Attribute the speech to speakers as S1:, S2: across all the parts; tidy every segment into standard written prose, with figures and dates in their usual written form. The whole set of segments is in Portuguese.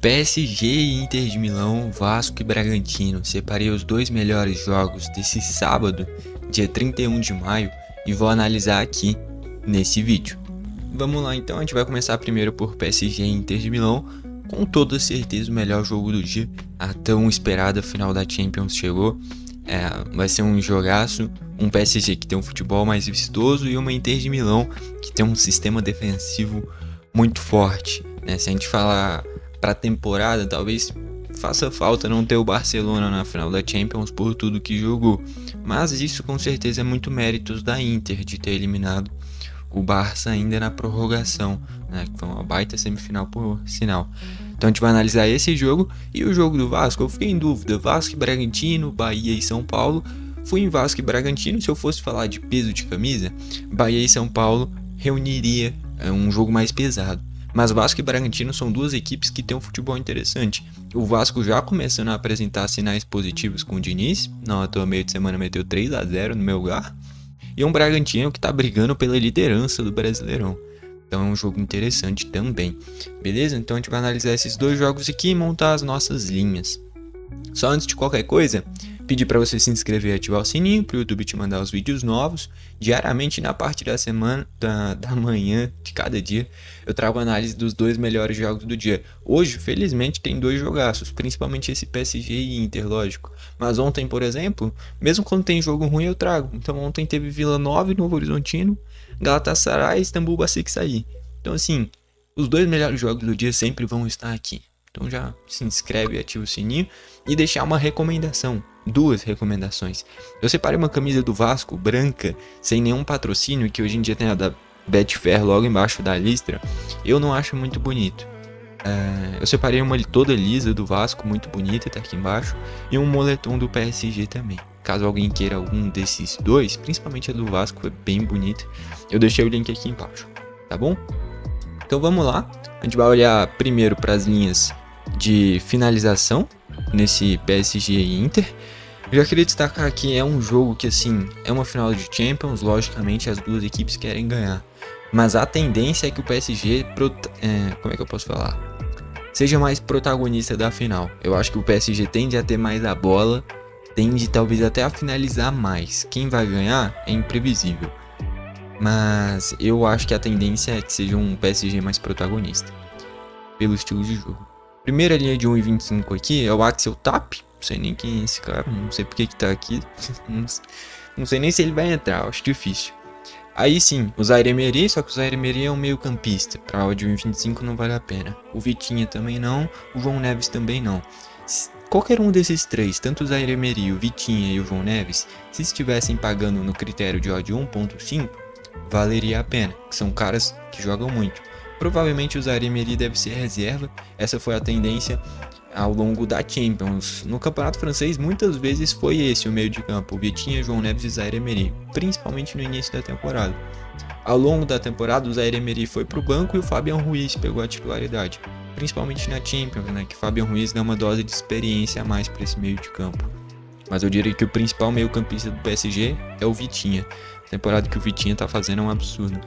S1: PSG e Inter de Milão, Vasco e Bragantino. Separei os dois melhores jogos desse sábado, dia 31 de maio, e vou analisar aqui nesse vídeo. Vamos lá então, a gente vai começar primeiro por PSG e Inter de Milão. Com toda certeza o melhor jogo do dia, a tão esperada final da Champions chegou. Vai ser um jogaço, um PSG que tem um futebol mais vistoso e uma Inter de Milão que tem um sistema defensivo muito forte, né? Se a gente falar para a temporada, talvez faça falta não ter o Barcelona na final da Champions por tudo que jogou, mas isso com certeza é muito méritos da Inter de ter eliminado o Barça ainda na prorrogação, né? Que foi uma baita semifinal por sinal. Então a gente vai analisar esse jogo e o jogo do Vasco. Eu fiquei em dúvida, Vasco e Bragantino, Bahia e São Paulo. Fui em Vasco e Bragantino. Se eu fosse falar de peso de camisa, Bahia e São Paulo reuniria um jogo mais pesado. Mas Vasco e Bragantino são duas equipes que têm um futebol interessante. O Vasco já começando a apresentar sinais positivos com o Diniz, não à toa meio de semana meteu 3-0 no meu lugar. E um Bragantino que está brigando pela liderança do Brasileirão. Então é um jogo interessante também. Beleza? Então a gente vai analisar esses dois jogos aqui e montar as nossas linhas. Só antes de qualquer coisa, pedir para você se inscrever e ativar o sininho para o YouTube te mandar os vídeos novos. Diariamente, na parte da semana, da manhã de cada dia, eu trago análise dos dois melhores jogos do dia. Hoje, felizmente, tem dois jogaços, principalmente esse PSG e Inter, lógico. Mas ontem, por exemplo, mesmo quando tem jogo ruim, eu trago. Então ontem teve Vila Nova e Novo Horizontino, Galatasaray e Istambul Başakşehir. Então assim, os dois melhores jogos do dia sempre vão estar aqui. Então já se inscreve e ativa o sininho e deixar uma recomendação, duas recomendações. Eu separei uma camisa do Vasco, branca, sem nenhum patrocínio, que hoje em dia tem a da Betfair logo embaixo da listra. Eu não acho muito bonito. Eu separei uma toda lisa do Vasco, muito bonita, tá aqui embaixo, e um moletom do PSG também. Caso alguém queira algum desses dois, principalmente a do Vasco, é bem bonita, eu deixei o link aqui embaixo, tá bom? Então vamos lá, a gente vai olhar primeiro para as linhas de finalização nesse PSG e Inter. Eu já queria destacar aqui, é um jogo que assim, é uma final de Champions, logicamente as duas equipes querem ganhar. Mas a tendência é que o PSG, como é que eu posso falar? Seja mais protagonista da final. Eu acho que o PSG tende a ter mais a bola, tende talvez até a finalizar mais. Quem vai ganhar é imprevisível. Mas eu acho que a tendência é que seja um PSG mais protagonista, pelo estilo de jogo. Primeira linha de 1,25 aqui é o Axel Tapp. Não sei nem quem é esse cara, não sei porque que tá aqui. Não sei nem se ele vai entrar, acho difícil. Aí sim, o Zaire Emery, só que o Zaire Emery é um meio campista, para odd 1,25 não vale a pena. O Vitinha também não, o João Neves também não. Qualquer um desses três, tanto o Zaire Emery, o Vitinha e o João Neves, se estivessem pagando no critério de odd 1,5, valeria a pena, que são caras que jogam muito. Provavelmente o Zaire Emery deve ser reserva, essa foi a tendência ao longo da Champions. No campeonato francês muitas vezes foi esse o meio de campo, o Vitinha, João Neves e Zaire Emery, principalmente no início da temporada. Ao longo da temporada o Zaire Emery foi para o banco e o Fabian Ruiz pegou a titularidade, principalmente na Champions, né, que o Fabian Ruiz dá uma dose de experiência a mais para esse meio de campo. Mas eu diria que o principal meio campista do PSG é o Vitinha. A temporada que o Vitinha tá fazendo é um absurdo.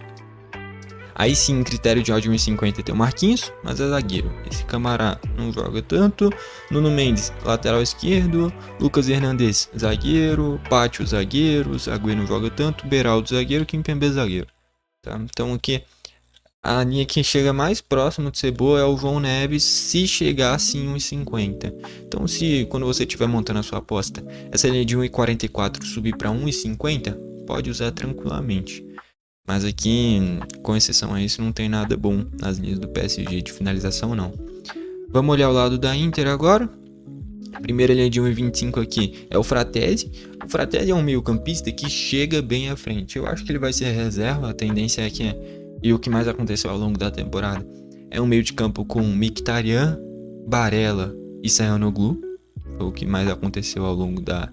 S1: Aí sim, critério de odd 1,50 tem o Marquinhos, mas é zagueiro. Esse Camará não joga tanto. Nuno Mendes, lateral esquerdo. Lucas Hernandes, zagueiro. Pátio, zagueiro. Zagueiro não joga tanto. Beraldo, zagueiro. Kimpembe, zagueiro. Tá? Então aqui, a linha que chega mais próximo de ser boa é o João Neves, se chegar assim 1,50. Então se quando você estiver montando a sua aposta, essa linha de 1,44 subir para 1,50, pode usar tranquilamente. Mas aqui, com exceção a isso, não tem nada bom nas linhas do PSG de finalização não. Vamos olhar o lado da Inter agora. A primeira linha de 1,25 aqui é o Fratesi. O Fratesi é um meio campista que chega bem à frente. Eu acho que ele vai ser reserva, a tendência é que e o que mais aconteceu ao longo da temporada é um meio de campo com Mkhitaryan, Barella e Çalhanoğlu. Foi o que mais aconteceu ao longo da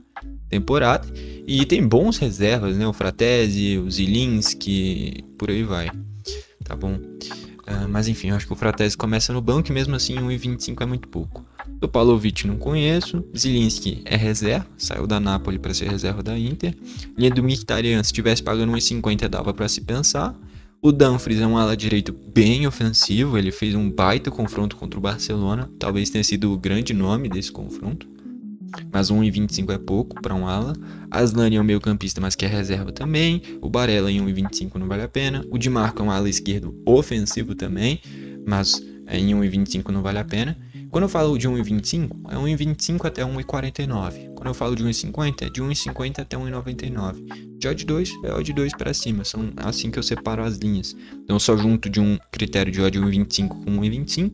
S1: temporada. E tem bons reservas, né? O Fratesi, o Zielinski, por aí vai. Tá bom? Mas enfim, eu acho que o Fratesi começa no banco e mesmo assim 1,25 é muito pouco. O Pavlovic não conheço. Zielinski é reserva, saiu da Napoli para ser reserva da Inter. Linha do Mkhitaryan, se tivesse pagando 1,50 dava para se pensar. O Dumfries é um ala direito bem ofensivo, ele fez um baita confronto contra o Barcelona, talvez tenha sido o grande nome desse confronto, mas 1,25 é pouco para um ala. Aslani é um meio campista, mas que é reserva também. O Barella em 1,25 não vale a pena. O Di Marco é um ala esquerdo ofensivo também, mas em 1,25 não vale a pena. Quando eu falo de 1,25, é 1,25 até 1,49. Quando eu falo de 1,50, é de 1,50 até 1,99. De odd 2 é odd 2 para cima, são assim que eu separo as linhas. Então eu só junto de um critério de odd 1,25 com 1,25,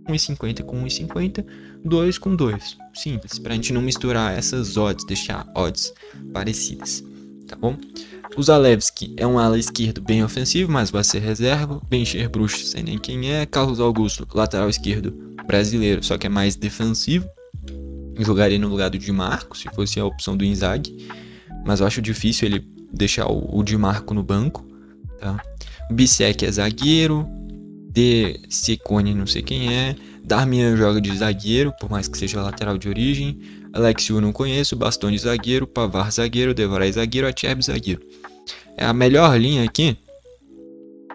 S1: 1,50 com 1,50, 2 com 2. Simples, pra gente não misturar essas odds, deixar odds parecidas, tá bom? O Zalewski é um ala esquerdo bem ofensivo, mas vai ser reserva. Bencher Bruxo, sei nem quem é. Carlos Augusto, lateral esquerdo brasileiro, só que é mais defensivo. Jogaria no lugar do Di Marco, se fosse a opção do Inzaghi, mas eu acho difícil ele deixar o Di Marco no banco, tá? Bissek é zagueiro. De Secone, não sei quem é. Darmian joga de zagueiro, por mais que seja lateral de origem. Alexiu não conheço. Bastoni zagueiro. Pavard zagueiro. Devaray zagueiro. Acerbi zagueiro. É a melhor linha aqui.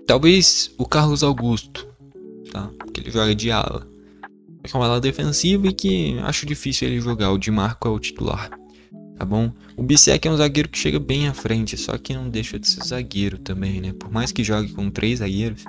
S1: Talvez o Carlos Augusto, tá? Porque ele joga de ala. É um ala defensivo e que acho difícil ele jogar. O Di Marco é o titular, tá bom? O Bissek é um zagueiro que chega bem à frente, só que não deixa de ser zagueiro também, né? Por mais que jogue com 3 zagueiros,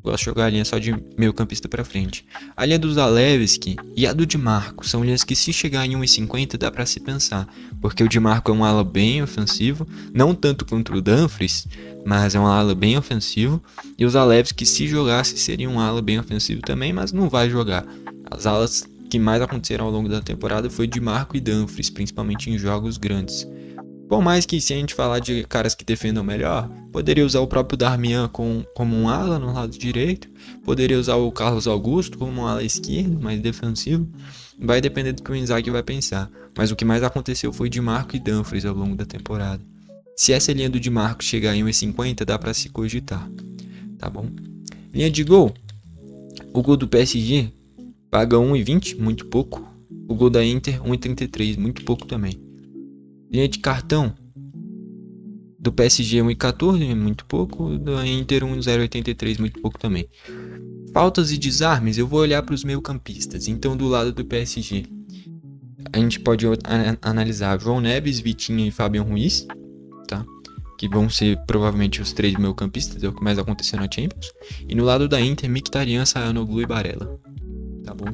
S1: gosto de jogar a linha só de meio campista pra frente. A linha do Zalewski e a do Di Marco são linhas que, se chegar em 1,50, dá pra se pensar. Porque o Di Marco é um ala bem ofensivo, não tanto contra o Dumfries, mas é um ala bem ofensivo. E o Zalewski, se jogasse, seria um ala bem ofensivo também, mas não vai jogar. As alas que mais aconteceram ao longo da temporada foi Di Marco e Dumfries, principalmente em jogos grandes. Por mais que, se a gente falar de caras que defendam melhor, poderia usar o próprio Darmian como um ala no lado direito, poderia usar o Carlos Augusto como um ala esquerdo, mais defensivo. Vai depender do que o Inzaghi vai pensar, mas o que mais aconteceu foi Di Marco e Dumfries ao longo da temporada. Se essa linha do Di Marco chegar em 1,50, dá para se cogitar, tá bom? Linha de gol, o gol do PSG paga 1,20, muito pouco. O gol da Inter, 1,33, muito pouco também. Linha de cartão do PSG 1,14, muito pouco. Da Inter 1,083, muito pouco também. Faltas e desarmes, eu vou olhar para os meio-campistas. Então, do lado do PSG, a gente pode analisar João Neves, Vitinha e Fabian Ruiz, tá? Que vão ser provavelmente os 3 meio-campistas, é o que mais aconteceu na Champions. E no lado da Inter, Mkhitaryan, Çalhanoğlu e Barella, tá bom?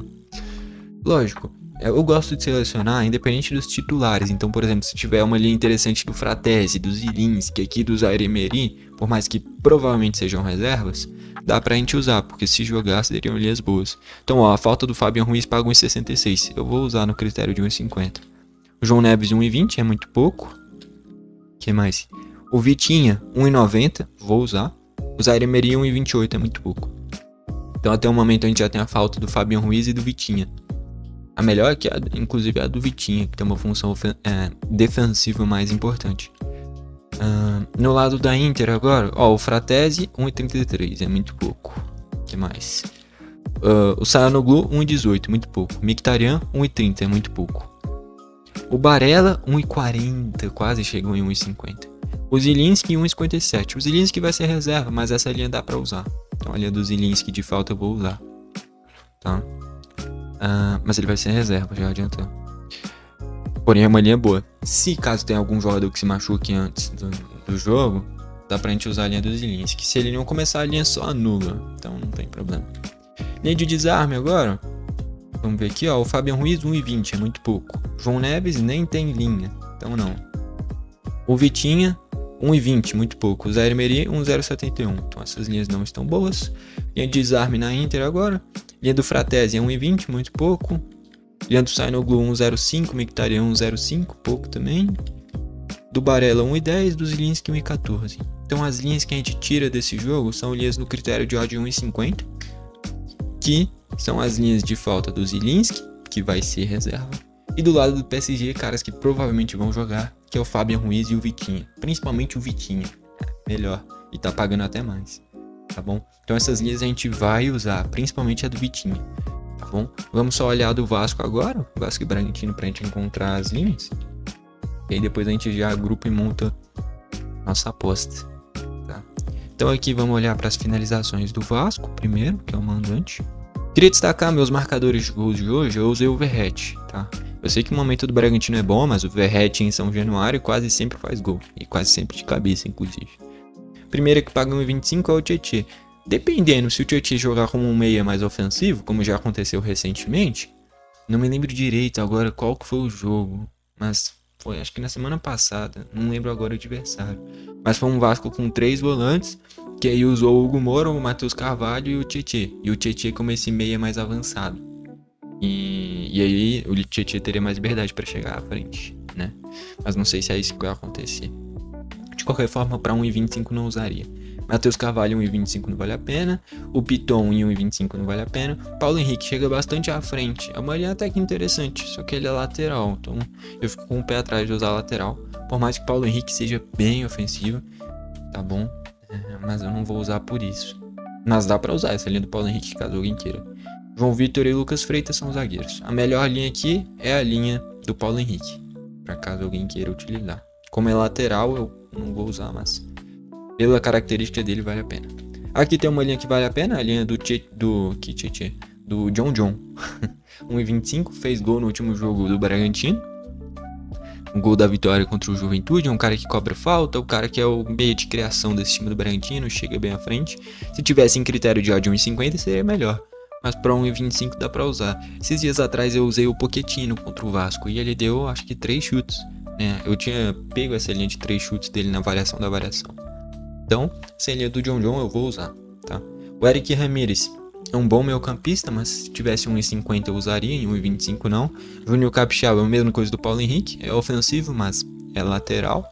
S1: Lógico, eu gosto de selecionar independente dos titulares. Então, por exemplo, se tiver uma linha interessante do Fratesi, do Zielinski, aqui do Zaire Emery, por mais que provavelmente sejam reservas, dá pra gente usar, porque se jogar seriam linhas boas. Então, ó, a falta do Fabian Ruiz paga 1,66. Eu vou usar no critério de 1,50. O João Neves 1,20 é muito pouco. O que mais? O Vitinha 1,90, vou usar. O Zaire Emery 1,28 é muito pouco. Então, até o momento a gente já tem a falta do Fabian Ruiz e do Vitinha. A melhor é que, inclusive, é a do Vitinha, que tem uma função defensiva mais importante. No lado da Inter agora, ó, o Fratesi 1,33, é muito pouco. O que mais? O Çalhanoğlu 1,18, muito pouco. Mkhitaryan 1,30, é muito pouco. O Barella 1,40, quase chegou em 1,50. O Zielinski 1,57. O Zielinski vai ser reserva, mas essa linha dá pra usar. Então a linha do Zielinski de falta eu vou usar, tá? Mas ele vai ser reserva, já adiantando. Porém é uma linha boa. Se caso tenha algum jogador que se machuque antes do jogo, dá pra gente usar a linha do Zielinski. Se ele não começar, a linha só anula, então não tem problema. Linha de desarme agora, vamos ver aqui, ó, o Fabian Ruiz 1,20, é muito pouco. João Neves nem tem linha, então não. O Vitinha 1,20, muito pouco. O Zaire Emery 1,071, então essas linhas não estão boas. Linha de desarme na Inter agora. Linha do Fratesi 1,20, muito pouco. Linha do Çalhanoğlu 1,05, Mkhitaryan 1,05, pouco também. Do Barella 1,10, do Zielinski 1,14. Então as linhas que a gente tira desse jogo são linhas no critério de odd 1,50, que são as linhas de falta do Zielinski, que vai ser reserva. E do lado do PSG, caras que provavelmente vão jogar, que é o Fabian Ruiz e o Vitinha. Principalmente o Vitinha, melhor, e tá pagando até mais, tá bom? Então essas linhas a gente vai usar, principalmente a do Vitinha, tá bom? Vamos só olhar a do Vasco agora, o Vasco e Bragantino, pra gente encontrar as linhas. E aí depois a gente já agrupa e monta nossa aposta, tá? Então aqui vamos olhar para as finalizações do Vasco primeiro, que é o mandante. Queria destacar meus marcadores de gols de hoje, eu usei o Verratti, tá? Eu sei que o momento do Bragantino é bom, mas o Verratti em São Januário quase sempre faz gol, e quase sempre de cabeça, inclusive. Primeiro que paga 1,25 é o Tietê. Dependendo, se o Tietê jogar como um meia mais ofensivo, como já aconteceu recentemente, não me lembro direito agora qual que foi o jogo, mas foi acho que na semana passada, não lembro agora o adversário. Mas foi um Vasco com 3 volantes, que aí usou o Hugo Moura, o Matheus Carvalho e o Tietê. E o Tietê como esse meia mais avançado. E aí o Tietê teria mais liberdade para chegar à frente, né? Mas não sei se é isso que vai acontecer. De qualquer forma, para 1,25 não usaria. Matheus Carvalho 1,25 não vale a pena. O Piton em 1,25 não vale a pena. Paulo Henrique chega bastante à frente. É uma linha até que interessante, só que ele é lateral. Então eu fico com o pé atrás de usar lateral. Por mais que Paulo Henrique seja bem ofensivo, tá bom? Mas eu não vou usar por isso. Mas dá pra usar essa linha do Paulo Henrique caso alguém queira. João Vitor e Lucas Freitas são os zagueiros. A melhor linha aqui é a linha do Paulo Henrique, pra caso alguém queira utilizar. Como é lateral, eu não vou usar, mas pela característica dele vale a pena. Aqui tem uma linha que vale a pena, a linha do John John. 1,25, fez gol no último jogo do Bragantino. O gol da vitória contra o Juventude, é um cara que cobra falta, o cara que é o meio de criação desse time do Bragantino, chega bem à frente. Se tivesse em critério de odd 1,50 seria melhor, mas para 1,25 dá para usar. Esses dias atrás eu usei o Pochettino contra o Vasco e ele deu acho que 3 chutes. Eu tinha pego essa linha de 3 chutes dele na variação da variação. Então, essa linha do John John eu vou usar, tá? O Eric Ramírez é um bom meio campista, mas se tivesse 1,50 eu usaria, em 1,25 não. Júnior Capixaba é a mesma coisa do Paulo Henrique, é ofensivo, mas é lateral.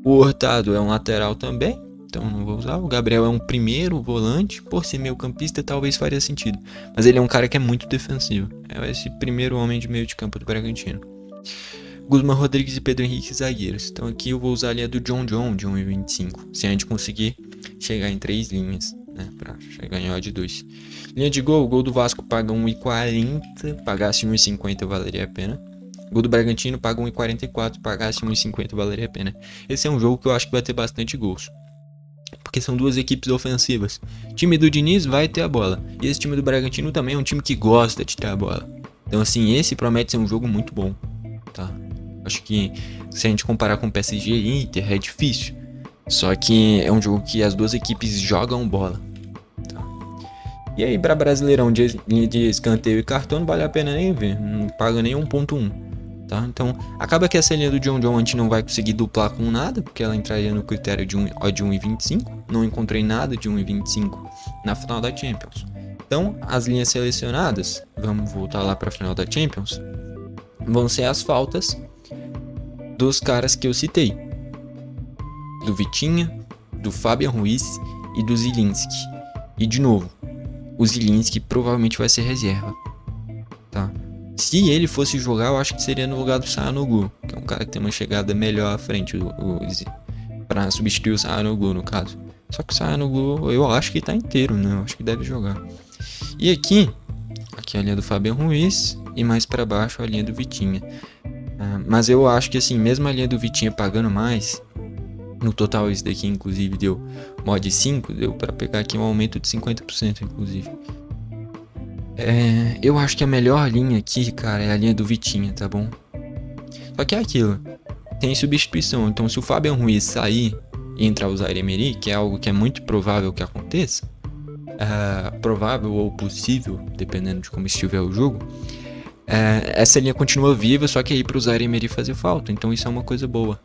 S1: O Hurtado é um lateral também, então não vou usar. O Gabriel é um primeiro volante, por ser meio campista talvez faria sentido. Mas ele é um cara que é muito defensivo, é esse primeiro homem de meio de campo do Bragantino. Guzmán Rodrigues e Pedro Henrique zagueiros. Então aqui eu vou usar a linha do John John de 1,25. Se a gente conseguir chegar em 3 linhas, né? Pra chegar em odd 2. Linha de gol, o gol do Vasco paga 1,40. Pagasse 1,50 valeria a pena. Gol do Bragantino paga 1,44. Pagasse 1,50 valeria a pena. Esse é um jogo que eu acho que vai ter bastante gols. Porque são duas equipes ofensivas. O time do Diniz vai ter a bola. E esse time do Bragantino também é um time que gosta de ter a bola. Então assim, esse promete ser um jogo muito bom, tá? Acho que se a gente comparar com PSG e Inter é difícil. Só que é um jogo que as duas equipes jogam bola, tá? E aí para Brasileirão de escanteio e cartão não vale a pena nem ver. Não paga nem 1,1, tá? Então acaba que essa linha do John John a gente não vai conseguir duplar com nada, porque ela entraria no critério de odd 1,25. Não encontrei nada de 1,25 na final da Champions. Então as linhas selecionadas, vamos voltar lá para a final da Champions, vão ser as faltas dos caras que eu citei. Do Vitinha, do Fabian Ruiz e do Zielinski. E de novo, o Zielinski provavelmente vai ser reserva, tá? Se ele fosse jogar, eu acho que seria no lugar do Çalhanoğlu, que é um cara que tem uma chegada melhor à frente, para substituir o Çalhanoğlu no caso. Só que o Çalhanoğlu eu acho que tá inteiro, né? Eu acho que deve jogar. E aqui a linha do Fabian Ruiz e mais para baixo a linha do Vitinha. Mas eu acho que assim, mesmo a linha do Vitinha pagando mais, no total esse daqui inclusive deu mod 5, deu para pegar aqui um aumento de 50% inclusive. Eu acho que a melhor linha aqui, cara, é a linha do Vitinha, tá bom? Só que é aquilo, tem substituição, então se o Fabian Ruiz sair e entrar o Zaire Emery, que é algo que é muito provável que aconteça, provável ou possível, dependendo de como estiver o jogo, essa linha continua viva, só que aí pro Zaire Emery fazer falta, então isso é uma coisa boa,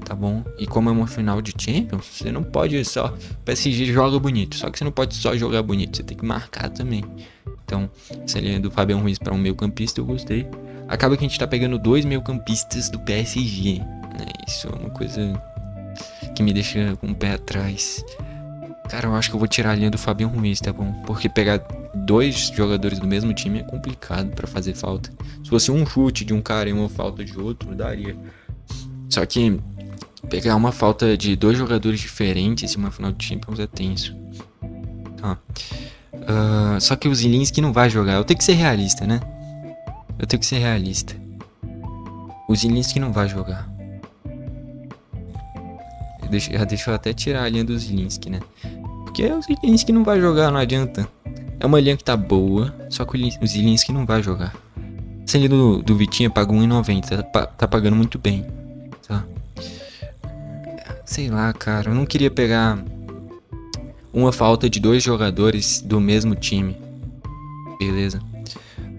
S1: tá bom? E como é uma final de Champions, você não pode só... PSG joga bonito, só que você não pode só jogar bonito, você tem que marcar também. Então, essa linha do Fabian Ruiz para um meio campista eu gostei. Acaba que a gente tá pegando 2 meio campistas do PSG, né? Isso é uma coisa que me deixa com o pé atrás. Cara, eu acho que eu vou tirar a linha do Fabian Ruiz, tá bom? Porque pegar 2 jogadores do mesmo time é complicado pra fazer falta. Se fosse um chute de um cara e uma falta de outro, daria. Só que pegar uma falta de 2 jogadores diferentes em uma final de Champions é tenso. Só que o Zielinski não vai jogar. Eu tenho que ser realista, né? O Zielinski não vai jogar. Já deixa eu até tirar a linha do Zielinski, né? Porque o Zielinski não vai jogar, não adianta. É uma linha que tá boa, só que o Zielinski não vai jogar. Essa linha do Vitinha paga 1,90, tá pagando muito bem, tá? Sei lá, cara, eu não queria pegar uma falta de 2 jogadores do mesmo time. Beleza.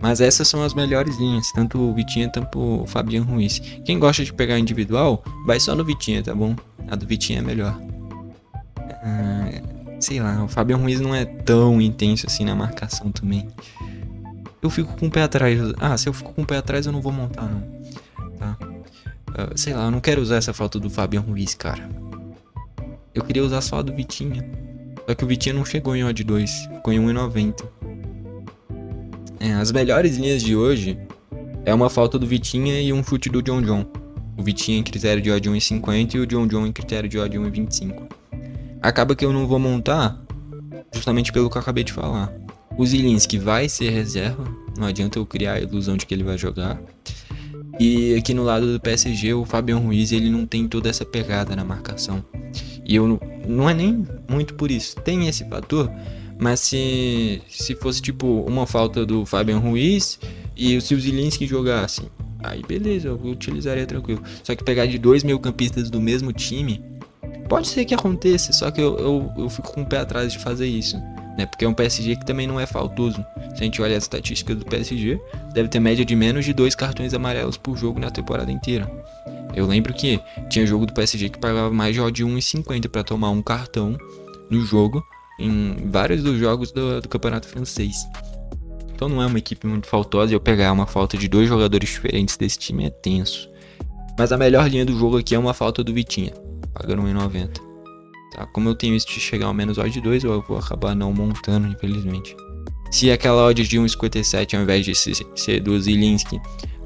S1: Mas essas são as melhores linhas, tanto o Vitinha quanto o Fabian Ruiz. Quem gosta de pegar individual, vai só no Vitinha, tá bom? A do Vitinha é melhor. Sei lá, o Fabian Ruiz não é tão intenso assim na marcação também. Eu fico com o pé atrás. Se eu fico com o pé atrás eu não vou montar não, tá? Sei lá, eu não quero usar essa falta do Fabian Ruiz, cara. Eu queria usar só a do Vitinha. Só que o Vitinha não chegou em odd 2, ficou em 1,90. As melhores linhas de hoje é uma falta do Vitinha e um chute do John John. O Vitinha em critério de odd 1,50 e o John John em critério de odd 1,25. Acaba que eu não vou montar justamente pelo que eu acabei de falar. O Zielinski vai ser reserva, não adianta eu criar a ilusão de que ele vai jogar. E aqui no lado do PSG, o Fabian Ruiz, ele não tem toda essa pegada na marcação. E eu não é nem muito por isso. Tem esse fator, mas se fosse tipo uma falta do Fabian Ruiz e se o Zielinski jogasse, aí beleza, eu utilizaria tranquilo. Só que pegar de 2 meio-campistas do mesmo time, pode ser que aconteça, só que eu fico com o pé atrás de fazer isso, né? Porque é um PSG que também não é faltoso. Se a gente olha as estatísticas do PSG, deve ter média de menos de 2 cartões amarelos por jogo na temporada inteira. Eu lembro que tinha jogo do PSG que pagava mais de odd 1,50 para tomar um cartão no jogo, em vários dos jogos do campeonato francês. Então não é uma equipe muito faltosa, e eu pegar uma falta de 2 jogadores diferentes desse time é tenso. Mas a melhor linha do jogo aqui é uma falta do Vitinha, pagando 1,90. Tá? Como eu tenho isso de chegar ao menos odd 2, eu vou acabar não montando, infelizmente. Se aquela odd de 1,57 ao invés de ser do Zielinski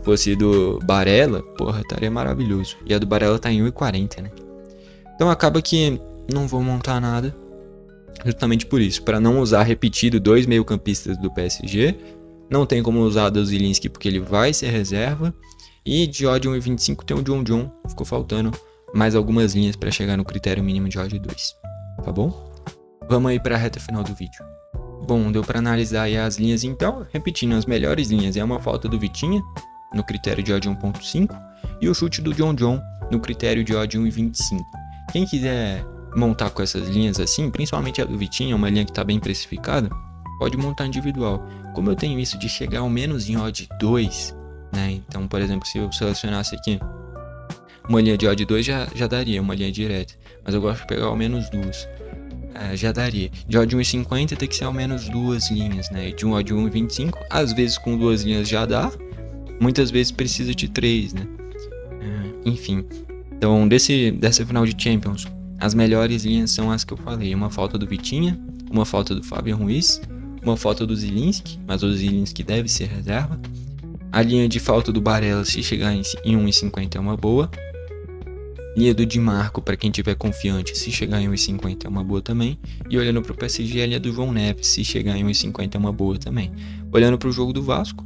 S1: fosse do Barella, porra, estaria maravilhoso. E a do Barella tá em 1,40, né? Então acaba que não vou montar nada. Justamente por isso, para não usar repetido 2 meio-campistas do PSG, não tem como usar do Zielinski porque ele vai ser reserva, e de odd 1,25 tem o John John, ficou faltando mais algumas linhas para chegar no critério mínimo de odd 2, tá bom? Vamos aí para a reta final do vídeo. Bom, deu para analisar aí as linhas então, repetindo, as melhores linhas é uma falta do Vitinha, no critério de odd 1,5, e o chute do John John no critério de odd 1,25. Quem quiser montar com essas linhas assim, principalmente a do Vitinha, uma linha que está bem precificada, pode montar individual. Como eu tenho isso de chegar ao menos em odd 2, né? Então, por exemplo, se eu selecionasse aqui uma linha de odd 2 já daria uma linha direta, mas eu gosto de pegar ao menos 2. Já daria. De odd 1,50 tem que ser ao menos 2 linhas, né? De um odd 1,25, às vezes com 2 linhas já dá, muitas vezes precisa de 3, né? Enfim, então dessa final de Champions, as melhores linhas são as que eu falei. Uma falta do Vitinha, uma falta do Fabian Ruiz, uma falta do Zielinski, mas o Zielinski deve ser reserva. A linha de falta do Barella, se chegar em 1,50 é uma boa. Linha do Di Marco, para quem tiver confiante, se chegar em 1,50 é uma boa também. E olhando para o PSG, a linha do João Neves, se chegar em 1,50 é uma boa também. Olhando para o jogo do Vasco,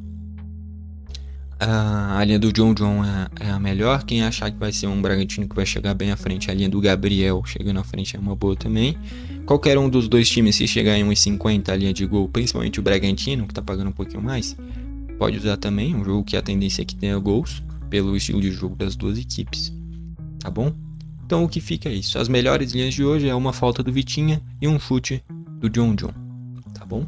S1: a linha do John John é a melhor. Quem achar que vai ser um Bragantino que vai chegar bem à frente, a linha do Gabriel chegando à frente é uma boa também. Qualquer um dos dois times, se chegar em 1,50 a linha de gol, principalmente o Bragantino, que tá pagando um pouquinho mais, pode usar também. Um jogo que a tendência é que tenha gols, pelo estilo de jogo das duas equipes, tá bom? Então o que fica é isso. As melhores linhas de hoje é uma falta do Vitinha e um chute do John John, tá bom?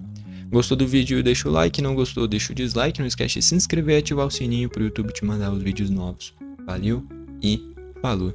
S1: Gostou do vídeo, deixa o like, não gostou, deixa o dislike, não esquece de se inscrever e ativar o sininho para o YouTube te mandar os vídeos novos. Valeu e falou!